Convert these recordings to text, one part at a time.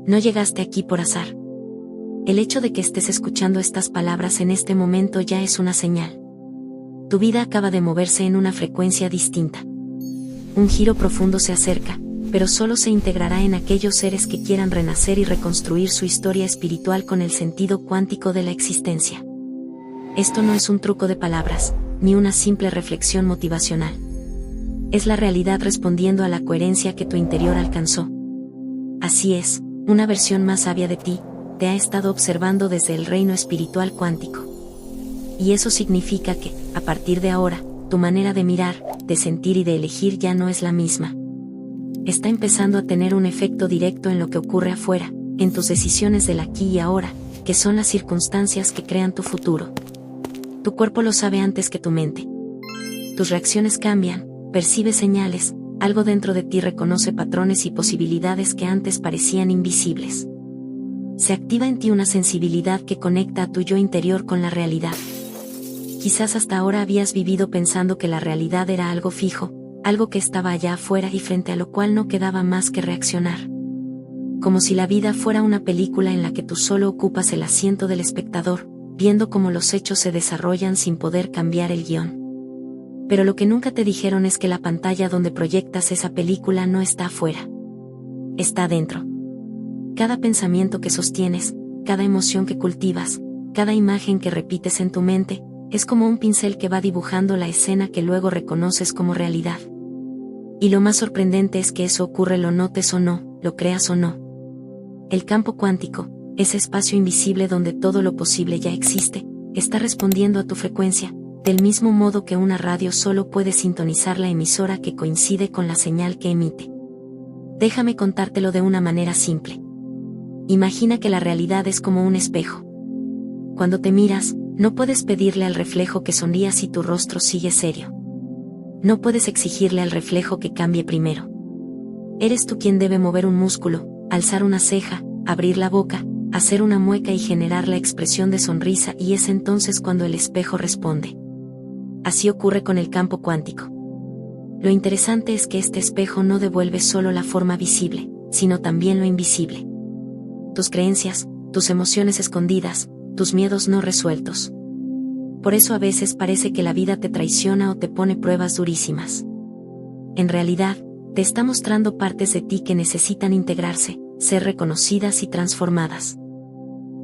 No llegaste aquí por azar. El hecho de que estés escuchando estas palabras en este momento ya es una señal. Tu vida acaba de moverse en una frecuencia distinta. Un giro profundo se acerca, pero solo se integrará en aquellos seres que quieran renacer y reconstruir su historia espiritual con el sentido cuántico de la existencia. Esto no es un truco de palabras, ni una simple reflexión motivacional. Es la realidad respondiendo a la coherencia que tu interior alcanzó. Así es, una versión más sabia de ti te ha estado observando desde el reino espiritual cuántico. Y eso significa que, a partir de ahora, tu manera de mirar, de sentir y de elegir ya no es la misma. Está empezando a tener un efecto directo en lo que ocurre afuera, en tus decisiones del aquí y ahora, que son las circunstancias que crean tu futuro. Tu cuerpo lo sabe antes que tu mente. Tus reacciones cambian, percibes señales, algo dentro de ti reconoce patrones y posibilidades que antes parecían invisibles. Se activa en ti una sensibilidad que conecta a tu yo interior con la realidad. Quizás hasta ahora habías vivido pensando que la realidad era algo fijo, algo que estaba allá afuera y frente a lo cual no quedaba más que reaccionar. Como si la vida fuera una película en la que tú solo ocupas el asiento del espectador, viendo cómo los hechos se desarrollan sin poder cambiar el guión. Pero lo que nunca te dijeron es que la pantalla donde proyectas esa película no está afuera. Está dentro. Cada pensamiento que sostienes, cada emoción que cultivas, cada imagen que repites en tu mente, es como un pincel que va dibujando la escena que luego reconoces como realidad. Y lo más sorprendente es que eso ocurre lo notes o no, lo creas o no. El campo cuántico, ese espacio invisible donde todo lo posible ya existe, está respondiendo a tu frecuencia, del mismo modo que una radio solo puede sintonizar la emisora que coincide con la señal que emite. Déjame contártelo de una manera simple. Imagina que la realidad es como un espejo. Cuando te miras, no puedes pedirle al reflejo que sonría si tu rostro sigue serio. No puedes exigirle al reflejo que cambie primero. Eres tú quien debe mover un músculo, alzar una ceja, abrir la boca, hacer una mueca y generar la expresión de sonrisa, y es entonces cuando el espejo responde. Así ocurre con el campo cuántico. Lo interesante es que este espejo no devuelve solo la forma visible, sino también lo invisible. Tus creencias, tus emociones escondidas, tus miedos no resueltos. Por eso a veces parece que la vida te traiciona o te pone pruebas durísimas. En realidad, te está mostrando partes de ti que necesitan integrarse, ser reconocidas y transformadas.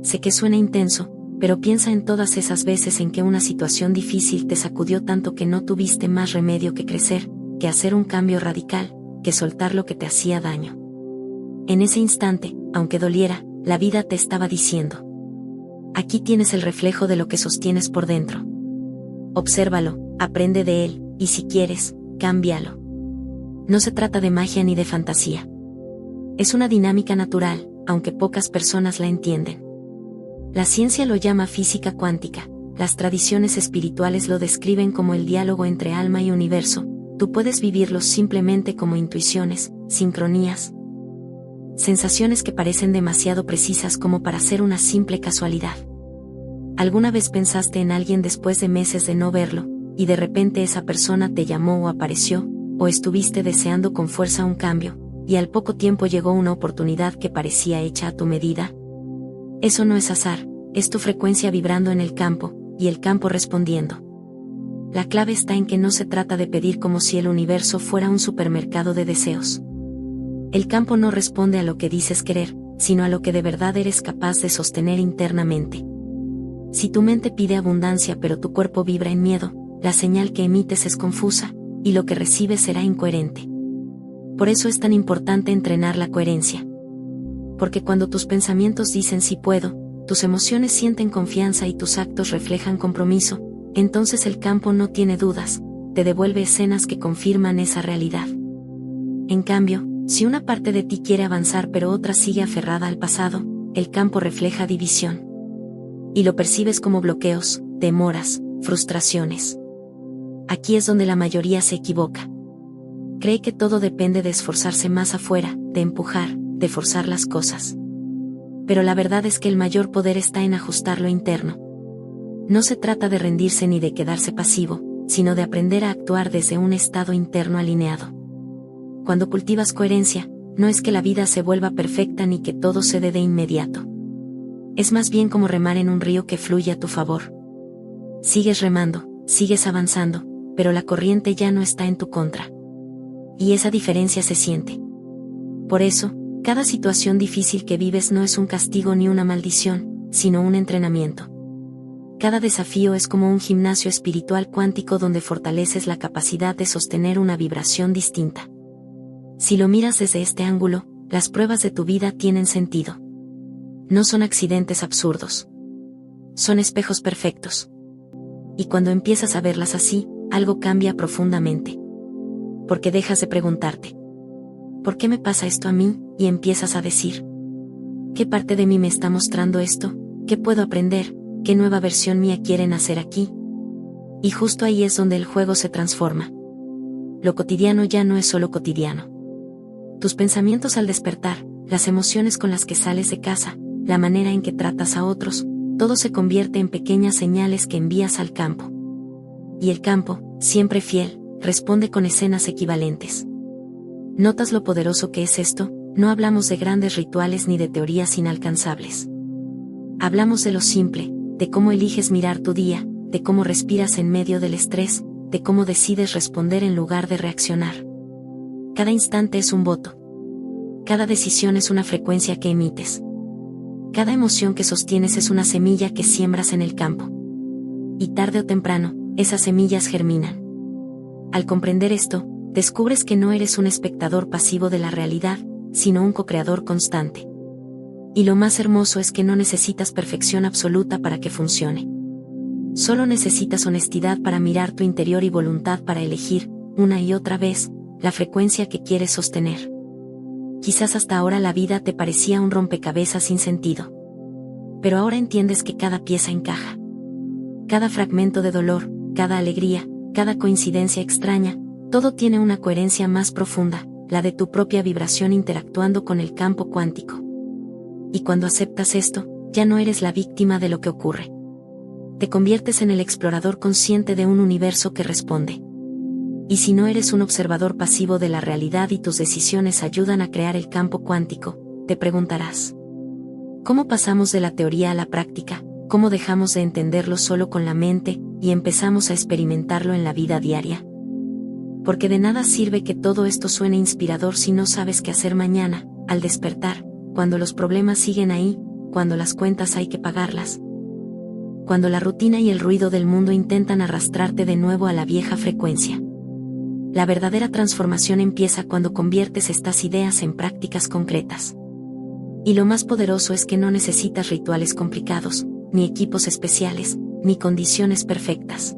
Sé que suena intenso, pero piensa en todas esas veces en que una situación difícil te sacudió tanto que no tuviste más remedio que crecer, que hacer un cambio radical, que soltar lo que te hacía daño. En ese instante, aunque doliera, la vida te estaba diciendo: aquí tienes el reflejo de lo que sostienes por dentro. Obsérvalo, aprende de él, y si quieres, cámbialo. No se trata de magia ni de fantasía. Es una dinámica natural, aunque pocas personas la entienden. La ciencia lo llama física cuántica, las tradiciones espirituales lo describen como el diálogo entre alma y universo. Tú puedes vivirlos simplemente como intuiciones, sincronías, sensaciones que parecen demasiado precisas como para ser una simple casualidad. ¿Alguna vez pensaste en alguien después de meses de no verlo, y de repente esa persona te llamó o apareció, o estuviste deseando con fuerza un cambio, y al poco tiempo llegó una oportunidad que parecía hecha a tu medida? Eso no es azar, es tu frecuencia vibrando en el campo, y el campo respondiendo. La clave está en que no se trata de pedir como si el universo fuera un supermercado de deseos. El campo no responde a lo que dices querer, sino a lo que de verdad eres capaz de sostener internamente. Si tu mente pide abundancia pero tu cuerpo vibra en miedo, la señal que emites es confusa, y lo que recibes será incoherente. Por eso es tan importante entrenar la coherencia. Porque cuando tus pensamientos dicen sí puedo, tus emociones sienten confianza y tus actos reflejan compromiso, entonces el campo no tiene dudas, te devuelve escenas que confirman esa realidad. En cambio, si una parte de ti quiere avanzar pero otra sigue aferrada al pasado, el campo refleja división. Y lo percibes como bloqueos, demoras, frustraciones. Aquí es donde la mayoría se equivoca. Cree que todo depende de esforzarse más afuera, de empujar, de forzar las cosas. Pero la verdad es que el mayor poder está en ajustar lo interno. No se trata de rendirse ni de quedarse pasivo, sino de aprender a actuar desde un estado interno alineado. Cuando cultivas coherencia, no es que la vida se vuelva perfecta ni que todo se dé de inmediato. Es más bien como remar en un río que fluye a tu favor. Sigues remando, sigues avanzando, pero la corriente ya no está en tu contra. Y esa diferencia se siente. Por eso, cada situación difícil que vives no es un castigo ni una maldición, sino un entrenamiento. Cada desafío es como un gimnasio espiritual cuántico donde fortaleces la capacidad de sostener una vibración distinta. Si lo miras desde este ángulo, las pruebas de tu vida tienen sentido. No son accidentes absurdos. Son espejos perfectos. Y cuando empiezas a verlas así, algo cambia profundamente. Porque dejas de preguntarte: ¿por qué me pasa esto a mí? Y empiezas a decir: ¿qué parte de mí me está mostrando esto? ¿Qué puedo aprender? ¿Qué nueva versión mía quieren hacer aquí? Y justo ahí es donde el juego se transforma. Lo cotidiano ya no es solo cotidiano. Tus pensamientos al despertar, las emociones con las que sales de casa, la manera en que tratas a otros, todo se convierte en pequeñas señales que envías al campo. Y el campo, siempre fiel, responde con escenas equivalentes. ¿Notas lo poderoso que es esto? No hablamos de grandes rituales ni de teorías inalcanzables. Hablamos de lo simple, de cómo eliges mirar tu día, de cómo respiras en medio del estrés, de cómo decides responder en lugar de reaccionar. Cada instante es un voto. Cada decisión es una frecuencia que emites. Cada emoción que sostienes es una semilla que siembras en el campo. Y tarde o temprano, esas semillas germinan. Al comprender esto, descubres que no eres un espectador pasivo de la realidad, sino un co-creador constante. Y lo más hermoso es que no necesitas perfección absoluta para que funcione. Solo necesitas honestidad para mirar tu interior y voluntad para elegir, una y otra vez, la frecuencia que quieres sostener. Quizás hasta ahora la vida te parecía un rompecabezas sin sentido. Pero ahora entiendes que cada pieza encaja. Cada fragmento de dolor, cada alegría, cada coincidencia extraña, todo tiene una coherencia más profunda, la de tu propia vibración interactuando con el campo cuántico. Y cuando aceptas esto, ya no eres la víctima de lo que ocurre. Te conviertes en el explorador consciente de un universo que responde. Y si no eres un observador pasivo de la realidad y tus decisiones ayudan a crear el campo cuántico, te preguntarás: ¿cómo pasamos de la teoría a la práctica? ¿Cómo dejamos de entenderlo solo con la mente y empezamos a experimentarlo en la vida diaria? Porque de nada sirve que todo esto suene inspirador si no sabes qué hacer mañana, al despertar, cuando los problemas siguen ahí, cuando las cuentas hay que pagarlas. Cuando la rutina y el ruido del mundo intentan arrastrarte de nuevo a la vieja frecuencia. La verdadera transformación empieza cuando conviertes estas ideas en prácticas concretas. Y lo más poderoso es que no necesitas rituales complicados, ni equipos especiales, ni condiciones perfectas.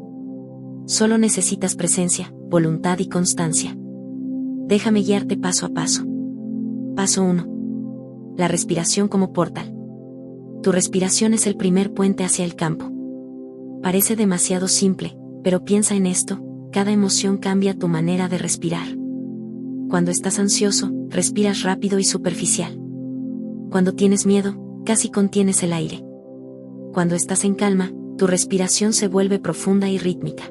Solo necesitas presencia, voluntad y constancia. Déjame guiarte paso a paso. Paso 1. La respiración como portal. Tu respiración es el primer puente hacia el campo. Parece demasiado simple, pero piensa en esto: cada emoción cambia tu manera de respirar. Cuando estás ansioso, respiras rápido y superficial. Cuando tienes miedo, casi contienes el aire. Cuando estás en calma, tu respiración se vuelve profunda y rítmica.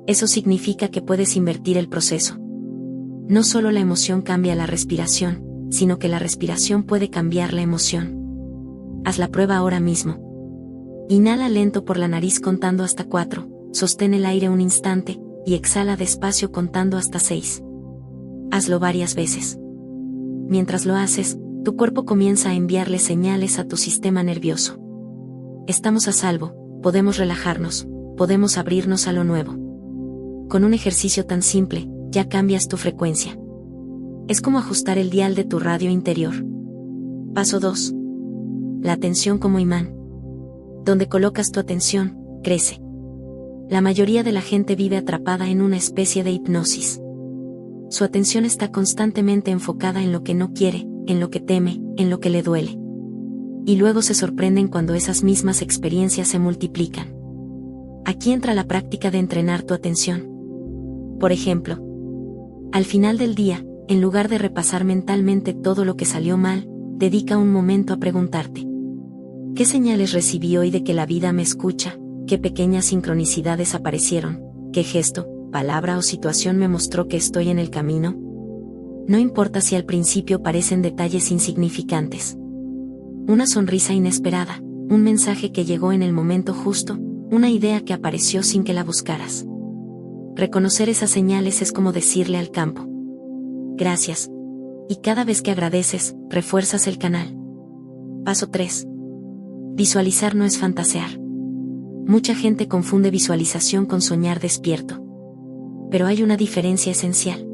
Eso significa que puedes invertir el proceso. No solo la emoción cambia la respiración, sino que la respiración puede cambiar la emoción. Haz la prueba ahora mismo. Inhala lento por la nariz contando hasta 4, sostén el aire un instante, y exhala despacio contando hasta 6. Hazlo varias veces. Mientras lo haces, tu cuerpo comienza a enviarle señales a tu sistema nervioso. Estamos a salvo, podemos relajarnos, podemos abrirnos a lo nuevo. Con un ejercicio tan simple, ya cambias tu frecuencia. Es como ajustar el dial de tu radio interior. Paso 2. La atención como imán. Donde colocas tu atención, crece. La mayoría de la gente vive atrapada en una especie de hipnosis. Su atención está constantemente enfocada en lo que no quiere, en lo que teme, en lo que le duele. Y luego se sorprenden cuando esas mismas experiencias se multiplican. Aquí entra la práctica de entrenar tu atención. Por ejemplo, al final del día, en lugar de repasar mentalmente todo lo que salió mal, dedica un momento a preguntarte: ¿qué señales recibí hoy de que la vida me escucha? ¿Qué pequeñas sincronicidades aparecieron? ¿Qué gesto, palabra o situación me mostró que estoy en el camino? No importa si al principio parecen detalles insignificantes. Una sonrisa inesperada, un mensaje que llegó en el momento justo, una idea que apareció sin que la buscaras. Reconocer esas señales es como decirle al campo: gracias. Y cada vez que agradeces, refuerzas el canal. Paso 3. Visualizar no es fantasear. Mucha gente confunde visualización con soñar despierto. Pero hay una diferencia esencial.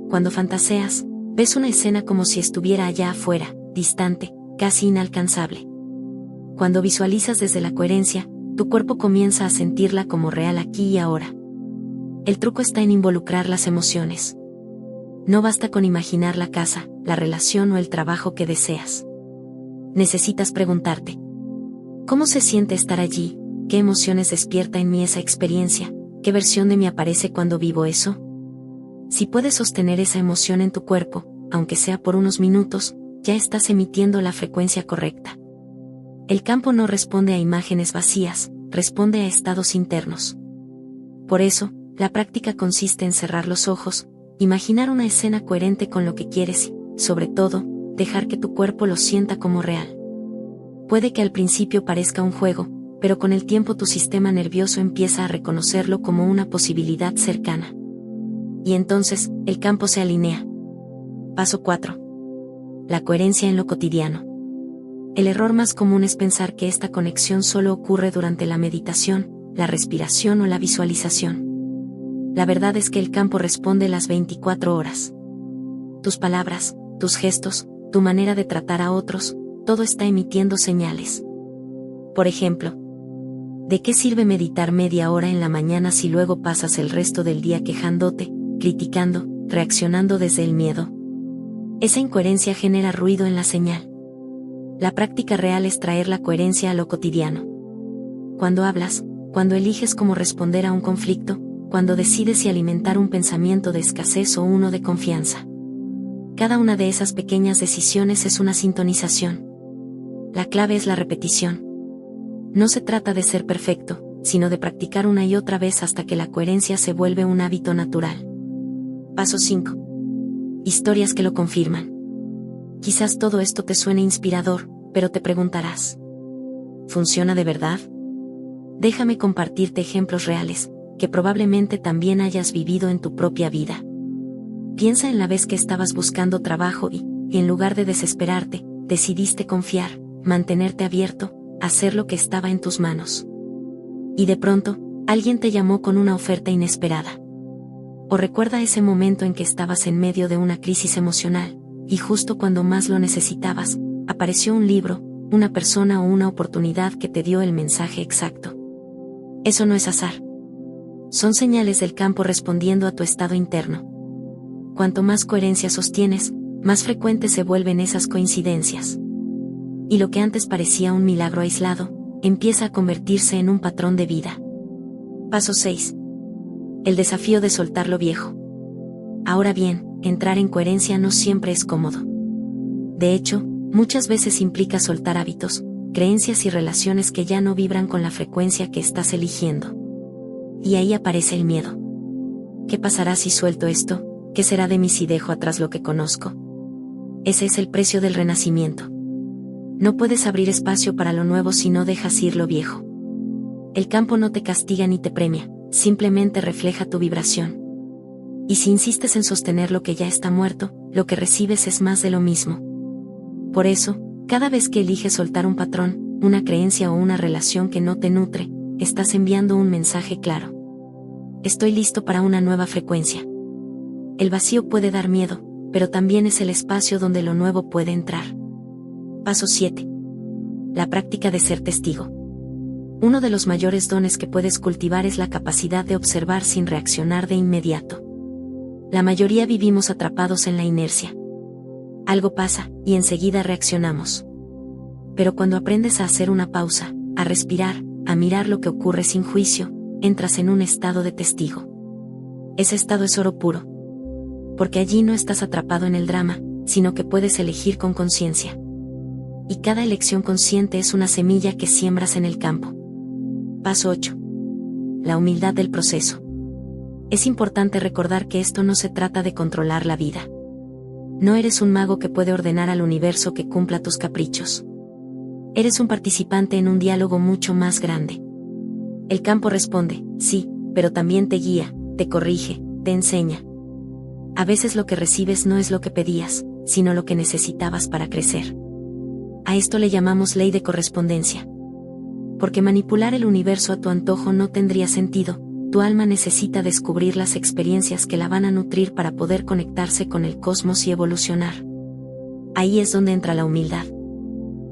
Cuando fantaseas, ves una escena como si estuviera allá afuera, distante, casi inalcanzable. Cuando visualizas desde la coherencia, tu cuerpo comienza a sentirla como real aquí y ahora. El truco está en involucrar las emociones. No basta con imaginar la casa, la relación o el trabajo que deseas. Necesitas preguntarte: ¿cómo se siente estar allí? ¿Qué emociones despierta en mí esa experiencia? ¿Qué versión de mí aparece cuando vivo eso? Si puedes sostener esa emoción en tu cuerpo, aunque sea por unos minutos, ya estás emitiendo la frecuencia correcta. El campo no responde a imágenes vacías, responde a estados internos. Por eso, la práctica consiste en cerrar los ojos, imaginar una escena coherente con lo que quieres y, sobre todo, dejar que tu cuerpo lo sienta como real. Puede que al principio parezca un juego, pero con el tiempo tu sistema nervioso empieza a reconocerlo como una posibilidad cercana. Y entonces, el campo se alinea. Paso 4. La coherencia en lo cotidiano. El error más común es pensar que esta conexión solo ocurre durante la meditación, la respiración o la visualización. La verdad es que el campo responde las 24 horas. Tus palabras, tus gestos, tu manera de tratar a otros, todo está emitiendo señales. Por ejemplo, ¿de qué sirve meditar media hora en la mañana si luego pasas el resto del día quejándote, criticando, reaccionando desde el miedo? Esa incoherencia genera ruido en la señal. La práctica real es traer la coherencia a lo cotidiano. Cuando hablas, cuando eliges cómo responder a un conflicto, cuando decides si alimentar un pensamiento de escasez o uno de confianza. Cada una de esas pequeñas decisiones es una sintonización. La clave es la repetición. No se trata de ser perfecto, sino de practicar una y otra vez hasta que la coherencia se vuelve un hábito natural. Paso 5. Historias que lo confirman. Quizás todo esto te suene inspirador, pero te preguntarás: ¿funciona de verdad? Déjame compartirte ejemplos reales, que probablemente también hayas vivido en tu propia vida. Piensa en la vez que estabas buscando trabajo y, en lugar de desesperarte, decidiste confiar, mantenerte abierto, hacer lo que estaba en tus manos. Y de pronto, alguien te llamó con una oferta inesperada. O recuerda ese momento en que estabas en medio de una crisis emocional, y justo cuando más lo necesitabas, apareció un libro, una persona o una oportunidad que te dio el mensaje exacto. Eso no es azar. Son señales del campo respondiendo a tu estado interno. Cuanto más coherencia sostienes, más frecuentes se vuelven esas coincidencias. Y lo que antes parecía un milagro aislado, empieza a convertirse en un patrón de vida. Paso 6. El desafío de soltar lo viejo. Ahora bien, entrar en coherencia no siempre es cómodo. De hecho, muchas veces implica soltar hábitos, creencias y relaciones que ya no vibran con la frecuencia que estás eligiendo. Y ahí aparece el miedo. ¿Qué pasará si suelto esto? ¿Qué será de mí si dejo atrás lo que conozco? Ese es el precio del renacimiento. No puedes abrir espacio para lo nuevo si no dejas ir lo viejo. El campo no te castiga ni te premia, simplemente refleja tu vibración. Y si insistes en sostener lo que ya está muerto, lo que recibes es más de lo mismo. Por eso, cada vez que eliges soltar un patrón, una creencia o una relación que no te nutre, estás enviando un mensaje claro. Estoy listo para una nueva frecuencia. El vacío puede dar miedo, pero también es el espacio donde lo nuevo puede entrar. Paso 7. La práctica de ser testigo. Uno de los mayores dones que puedes cultivar es la capacidad de observar sin reaccionar de inmediato. La mayoría vivimos atrapados en la inercia. Algo pasa, y enseguida reaccionamos. Pero cuando aprendes a hacer una pausa, a respirar, a mirar lo que ocurre sin juicio, entras en un estado de testigo. Ese estado es oro puro. Porque allí no estás atrapado en el drama, sino que puedes elegir con conciencia. Y cada elección consciente es una semilla que siembras en el campo. Paso 8. La humildad del proceso. Es importante recordar que esto no se trata de controlar la vida. No eres un mago que puede ordenar al universo que cumpla tus caprichos. Eres un participante en un diálogo mucho más grande. El campo responde, sí, pero también te guía, te corrige, te enseña. A veces lo que recibes no es lo que pedías, sino lo que necesitabas para crecer. A esto le llamamos ley de correspondencia. Porque manipular el universo a tu antojo no tendría sentido, tu alma necesita descubrir las experiencias que la van a nutrir para poder conectarse con el cosmos y evolucionar. Ahí es donde entra la humildad.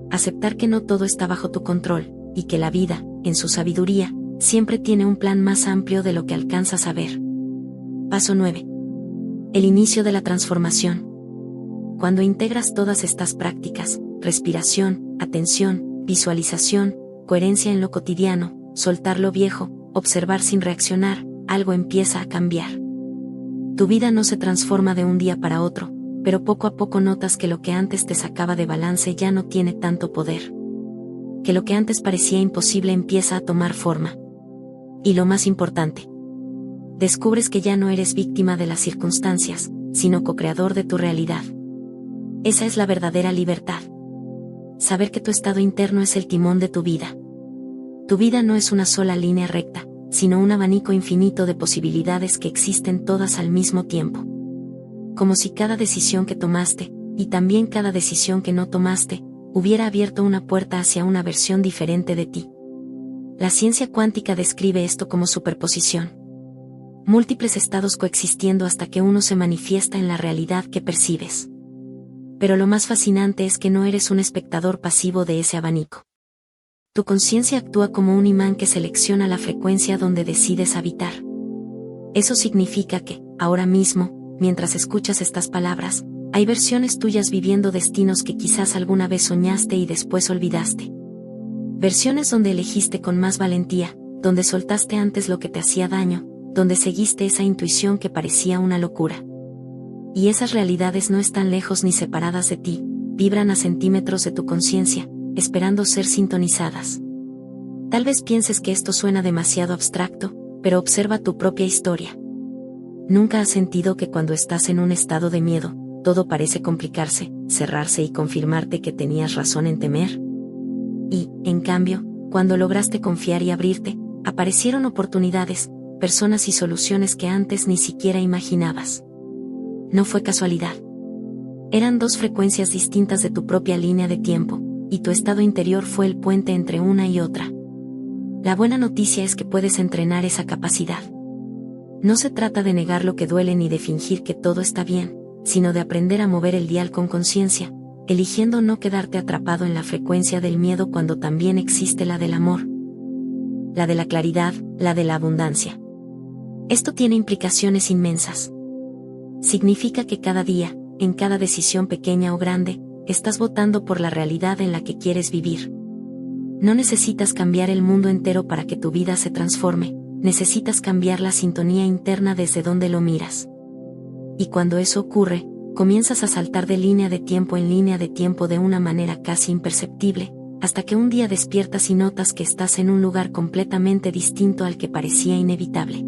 Aceptar que no todo está bajo tu control, y que la vida, en su sabiduría, siempre tiene un plan más amplio de lo que alcanzas a ver. Paso 9. El inicio de la transformación. Cuando integras todas estas prácticas, respiración, atención, visualización, coherencia en lo cotidiano, soltar lo viejo, observar sin reaccionar, algo empieza a cambiar. Tu vida no se transforma de un día para otro, pero poco a poco notas que lo que antes te sacaba de balance ya no tiene tanto poder. Que lo que antes parecía imposible empieza a tomar forma. Y lo más importante, descubres que ya no eres víctima de las circunstancias, sino co-creador de tu realidad. Esa es la verdadera libertad. Saber que tu estado interno es el timón de tu vida. Tu vida no es una sola línea recta, sino un abanico infinito de posibilidades que existen todas al mismo tiempo. Como si cada decisión que tomaste, y también cada decisión que no tomaste, hubiera abierto una puerta hacia una versión diferente de ti. La ciencia cuántica describe esto como superposición. Múltiples estados coexistiendo hasta que uno se manifiesta en la realidad que percibes. Pero lo más fascinante es que no eres un espectador pasivo de ese abanico. Tu conciencia actúa como un imán que selecciona la frecuencia donde decides habitar. Eso significa que, ahora mismo, mientras escuchas estas palabras, hay versiones tuyas viviendo destinos que quizás alguna vez soñaste y después olvidaste. Versiones donde elegiste con más valentía, donde soltaste antes lo que te hacía daño, donde seguiste esa intuición que parecía una locura. Y esas realidades no están lejos ni separadas de ti, vibran a centímetros de tu conciencia, esperando ser sintonizadas. Tal vez pienses que esto suena demasiado abstracto, pero observa tu propia historia. ¿Nunca has sentido que cuando estás en un estado de miedo, todo parece complicarse, cerrarse y confirmarte que tenías razón en temer? Y, en cambio, cuando lograste confiar y abrirte, aparecieron oportunidades, personas y soluciones que antes ni siquiera imaginabas. No fue casualidad. Eran dos frecuencias distintas de tu propia línea de tiempo, y tu estado interior fue el puente entre una y otra. La buena noticia es que puedes entrenar esa capacidad. No se trata de negar lo que duele ni de fingir que todo está bien, sino de aprender a mover el dial con conciencia, eligiendo no quedarte atrapado en la frecuencia del miedo cuando también existe la del amor, la de la claridad, la de la abundancia. Esto tiene implicaciones inmensas. Significa que cada día, en cada decisión pequeña o grande, estás votando por la realidad en la que quieres vivir. No necesitas cambiar el mundo entero para que tu vida se transforme, necesitas cambiar la sintonía interna desde donde lo miras. Y cuando eso ocurre, comienzas a saltar de línea de tiempo en línea de tiempo de una manera casi imperceptible, hasta que un día despiertas y notas que estás en un lugar completamente distinto al que parecía inevitable.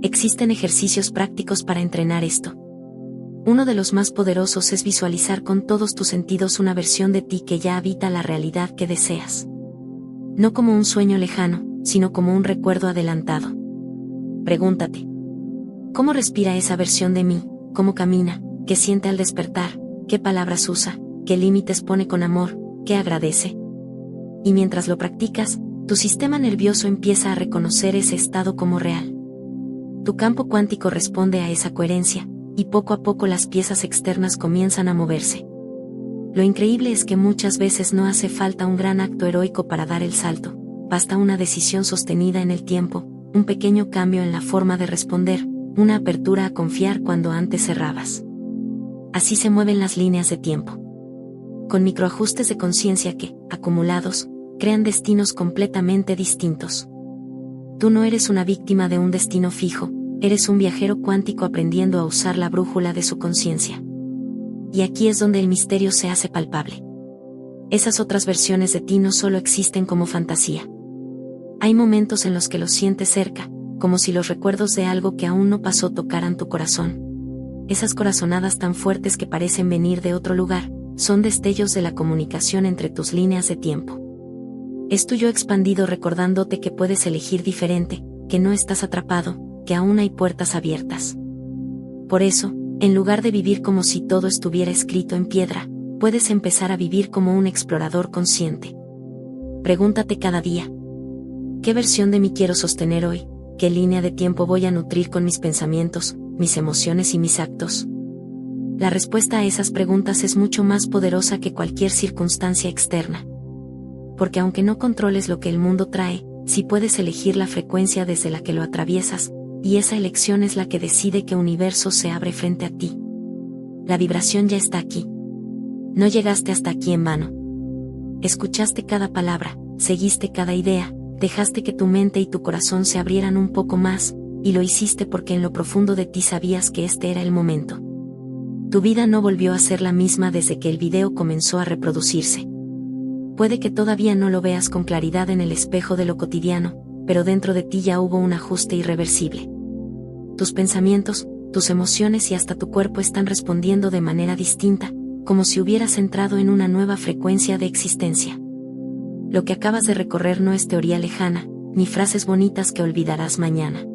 Existen ejercicios prácticos para entrenar esto. Uno de los más poderosos es visualizar con todos tus sentidos una versión de ti que ya habita la realidad que deseas. No como un sueño lejano, sino como un recuerdo adelantado. Pregúntate: ¿cómo respira esa versión de mí? ¿Cómo camina? ¿Qué siente al despertar? ¿Qué palabras usa? ¿Qué límites pone con amor? ¿Qué agradece? Y mientras lo practicas, tu sistema nervioso empieza a reconocer ese estado como real. Tu campo cuántico responde a esa coherencia, y poco a poco las piezas externas comienzan a moverse. Lo increíble es que muchas veces no hace falta un gran acto heroico para dar el salto, basta una decisión sostenida en el tiempo, un pequeño cambio en la forma de responder, una apertura a confiar cuando antes cerrabas. Así se mueven las líneas de tiempo. Con microajustes de conciencia que, acumulados, crean destinos completamente distintos. Tú no eres una víctima de un destino fijo, eres un viajero cuántico aprendiendo a usar la brújula de su conciencia. Y aquí es donde el misterio se hace palpable. Esas otras versiones de ti no solo existen como fantasía. Hay momentos en los que los sientes cerca, como si los recuerdos de algo que aún no pasó tocaran tu corazón. esas corazonadas tan fuertes que parecen venir de otro lugar, son destellos de la comunicación entre tus líneas de tiempo. Es tu yo expandido recordándote que puedes elegir diferente, que no estás atrapado, que aún hay puertas abiertas. Por eso, en lugar de vivir como si todo estuviera escrito en piedra, puedes empezar a vivir como un explorador consciente. Pregúntate cada día: ¿qué versión de mí quiero sostener hoy? ¿Qué línea de tiempo voy a nutrir con mis pensamientos, mis emociones y mis actos? La respuesta a esas preguntas es mucho más poderosa que cualquier circunstancia externa. Porque aunque no controles lo que el mundo trae, sí puedes elegir la frecuencia desde la que lo atraviesas, y esa elección es la que decide qué universo se abre frente a ti. La vibración ya está aquí. No llegaste hasta aquí en vano. Escuchaste cada palabra, seguiste cada idea, dejaste que tu mente y tu corazón se abrieran un poco más, y lo hiciste porque en lo profundo de ti sabías que este era el momento. Tu vida no volvió a ser la misma desde que el video comenzó a reproducirse. Puede que todavía no lo veas con claridad en el espejo de lo cotidiano, pero dentro de ti ya hubo un ajuste irreversible. Tus pensamientos, tus emociones y hasta tu cuerpo están respondiendo de manera distinta, como si hubieras entrado en una nueva frecuencia de existencia. Lo que acabas de recorrer no es teoría lejana, ni frases bonitas que olvidarás mañana.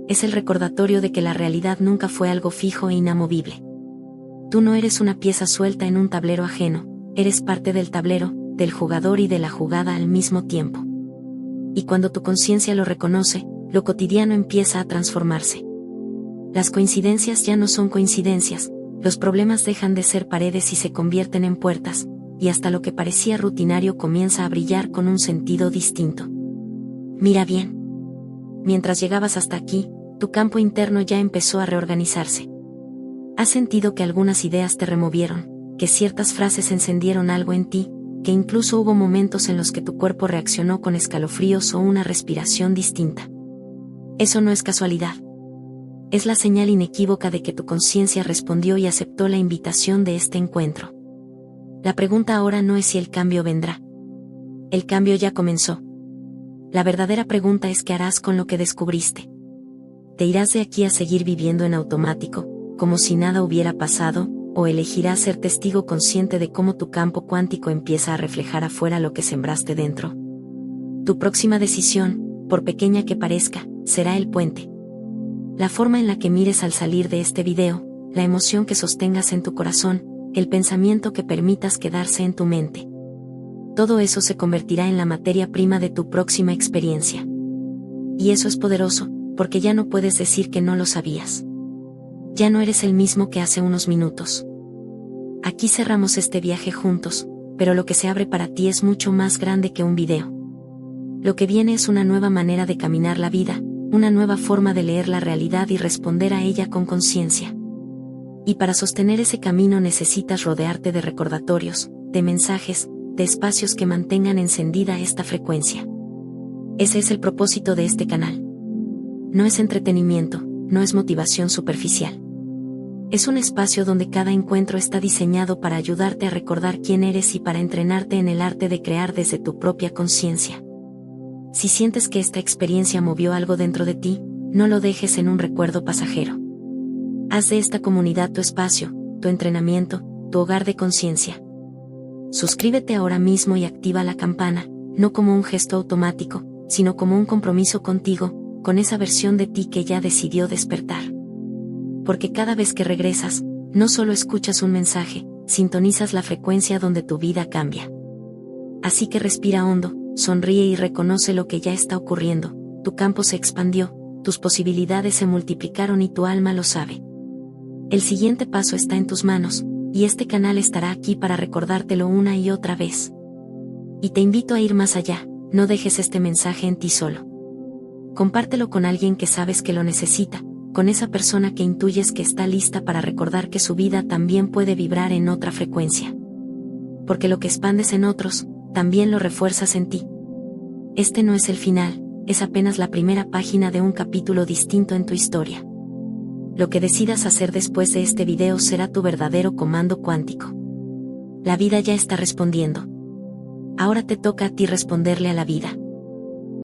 Es el recordatorio de que la realidad nunca fue algo fijo e inamovible. Tú no eres una pieza suelta en un tablero ajeno, eres parte del tablero, del jugador y de la jugada al mismo tiempo. Y cuando tu conciencia lo reconoce, lo cotidiano empieza a transformarse. Las coincidencias ya no son coincidencias, los problemas dejan de ser paredes y se convierten en puertas, y hasta lo que parecía rutinario comienza a brillar con un sentido distinto. Mira bien. Mientras llegabas hasta aquí, tu campo interno ya empezó a reorganizarse. Has sentido que algunas ideas te removieron, que ciertas frases encendieron algo en ti, que incluso hubo momentos en los que tu cuerpo reaccionó con escalofríos o una respiración distinta. Eso no es casualidad. Es la señal inequívoca de que tu conciencia respondió y aceptó la invitación de este encuentro. La pregunta ahora no es si el cambio vendrá. El cambio ya comenzó. La verdadera pregunta es qué harás con lo que descubriste. ¿Te irás de aquí a seguir viviendo en automático, como si nada hubiera pasado, o elegirás ser testigo consciente de cómo tu campo cuántico empieza a reflejar afuera lo que sembraste dentro? Tu próxima decisión, por pequeña que parezca, será el puente. La forma en la que mires al salir de este video, la emoción que sostengas en tu corazón, el pensamiento que permitas quedarse en tu mente. Todo eso se convertirá en la materia prima de tu próxima experiencia. Y eso es poderoso, porque ya no puedes decir que no lo sabías. Ya no eres el mismo que hace unos minutos. Aquí cerramos este viaje juntos, pero lo que se abre para ti es mucho más grande que un video. Lo que viene es una nueva manera de caminar la vida, una nueva forma de leer la realidad y responder a ella con conciencia. Y para sostener ese camino necesitas rodearte de recordatorios, de mensajes, de espacios que mantengan encendida esta frecuencia. Ese es el propósito de este canal. No es entretenimiento, no es motivación superficial. Es un espacio donde cada encuentro está diseñado para ayudarte a recordar quién eres y para entrenarte en el arte de crear desde tu propia conciencia. Si sientes que esta experiencia movió algo dentro de ti, no lo dejes en un recuerdo pasajero. Haz de esta comunidad tu espacio, tu entrenamiento, tu hogar de conciencia. Suscríbete ahora mismo y activa la campana, no como un gesto automático, sino como un compromiso contigo, con esa versión de ti que ya decidió despertar. Porque cada vez que regresas, no solo escuchas un mensaje, sintonizas la frecuencia donde tu vida cambia. Así que respira hondo, sonríe y reconoce lo que ya está ocurriendo, tu campo se expandió, tus posibilidades se multiplicaron y tu alma lo sabe. El siguiente paso está en tus manos, y este canal estará aquí para recordártelo una y otra vez. Y te invito a ir más allá, no dejes este mensaje en ti solo. Compártelo con alguien que sabes que lo necesita, con esa persona que intuyes que está lista para recordar que su vida también puede vibrar en otra frecuencia. Porque lo que expandes en otros, también lo refuerzas en ti. Este no es el final, es apenas la primera página de un capítulo distinto en tu historia. Lo que decidas hacer después de este video será tu verdadero comando cuántico. La vida ya está respondiendo. Ahora te toca a ti responderle a la vida.